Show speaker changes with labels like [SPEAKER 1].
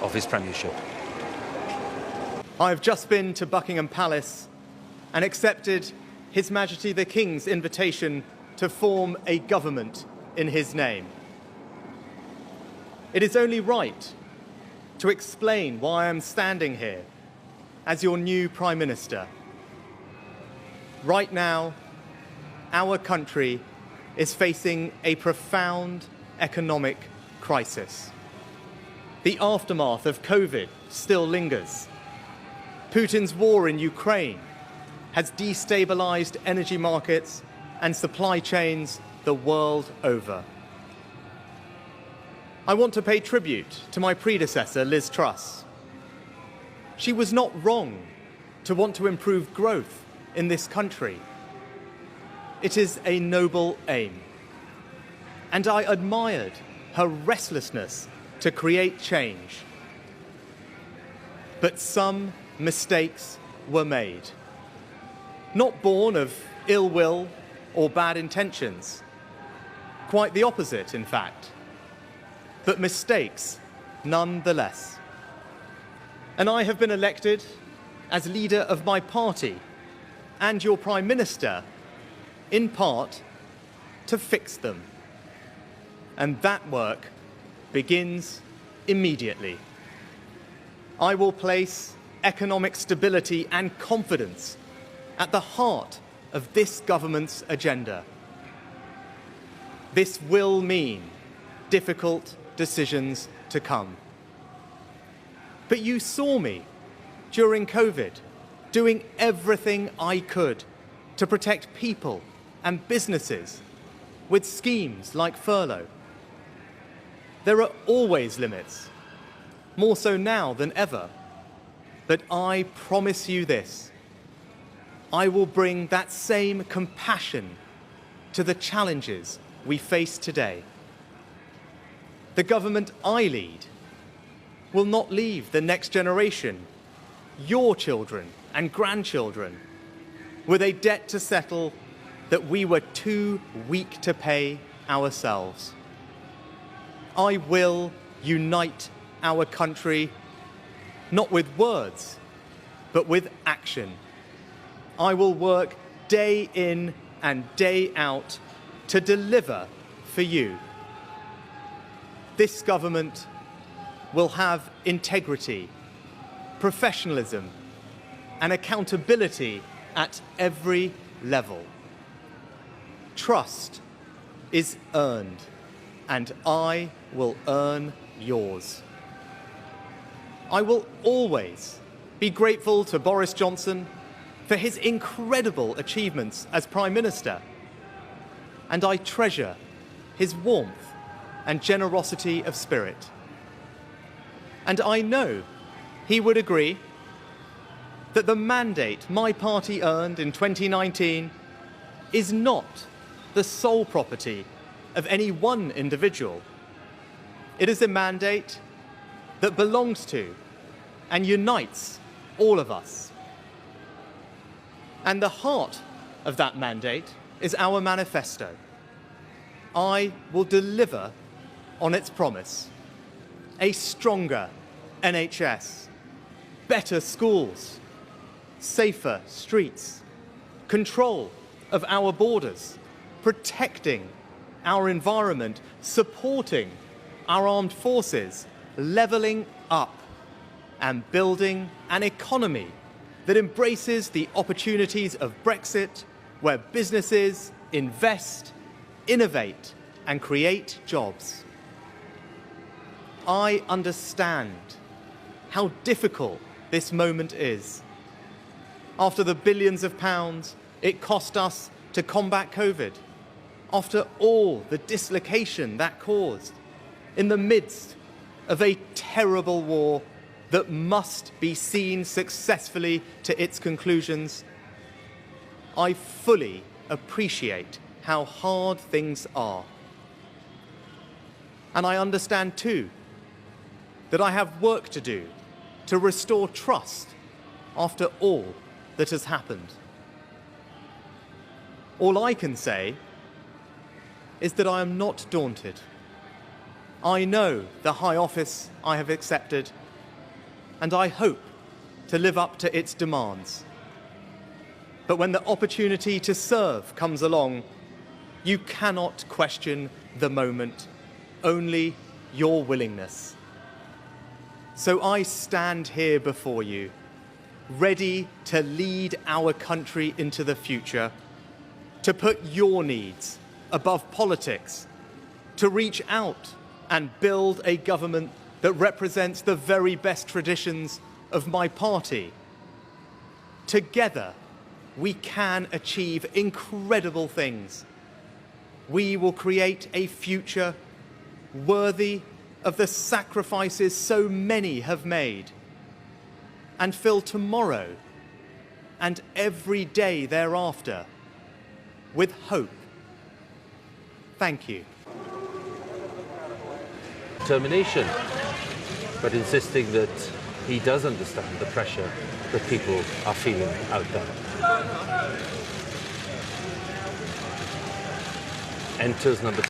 [SPEAKER 1] of his premiership.
[SPEAKER 2] I have just been to Buckingham Palace and accepted His Majesty the King's invitation to form a government in his name. It is only right to explain why I am standing here as your new Prime Minister. Right now, our country is facing a profound economic crisis. The aftermath of COVID still lingers. Putin's war in Ukraine has destabilized energy markets and supply chains the world over. I want to pay tribute to my predecessor, Liz Truss. She was not wrong to want to improve growth in this country. It is a noble aim. And I admired her restlessness to create change. But some mistakes were made. Not born of ill will or bad intentions. Quite the opposite, in fact. But mistakes nonetheless. And I have been elected as leader of my party and your Prime Minister, in part, to fix them. And that work begins immediately. I will place economic stability and confidence at the heart of this government's agenda. This will mean difficult decisions to come. But you saw me during COVID doing everything I could to protect people and businesses with schemes like furlough. There are always limits, more so now than ever. But I promise you this, I will bring that same compassion to the challenges we face today. The government I lead will not leave the next generation, your children and grandchildren, with a debt to settle that we were too weak to pay ourselves. I will unite our country, not with words, but with action. I will work day in and day out to deliver for you. This government will have integrity, professionalism, and accountability at every level. Trust is earned, and I will earn yours. I will always be grateful to Boris Johnson for his incredible achievements as Prime Minister, and I treasure his warmth and generosity of spirit. And I know he would agree that the mandate my party earned in 2019 is not the sole property of any one individual. It is a mandate that belongs to and unites all of us. And the heart of that mandate is our manifesto. I will deliver on its promise. A stronger NHS, better schools, safer streets, control of our borders, protecting our environment, supporting our armed forces, levelling up and building an economy that embraces the opportunities of Brexit, where businesses invest, innovate, and create jobs. I understand how difficult this moment is. After the billions of pounds it cost us to combat COVID, after all the dislocation that caused, in the midst of a terrible war that must be seen successfully to its conclusions, I fully appreciate how hard things are. And I understand too that I have work to do to restore trust after all that has happened. All I can say is that I am not daunted. I know the high office I have accepted and I hope to live up to its demands. But when the opportunity to serve comes along, you cannot question the moment, only your willingness. So I stand here before you, ready to lead our country into the future, to put your needs above politics, to reach out and build a government that represents the very best traditions of my party. Together, we can achieve incredible things. We will create a future worthy of the sacrifices so many have made, and fill tomorrow and every day thereafter with hope. Thank you.
[SPEAKER 1] Determination, but insisting that he does understand the pressure that people are feeling out there. Enters number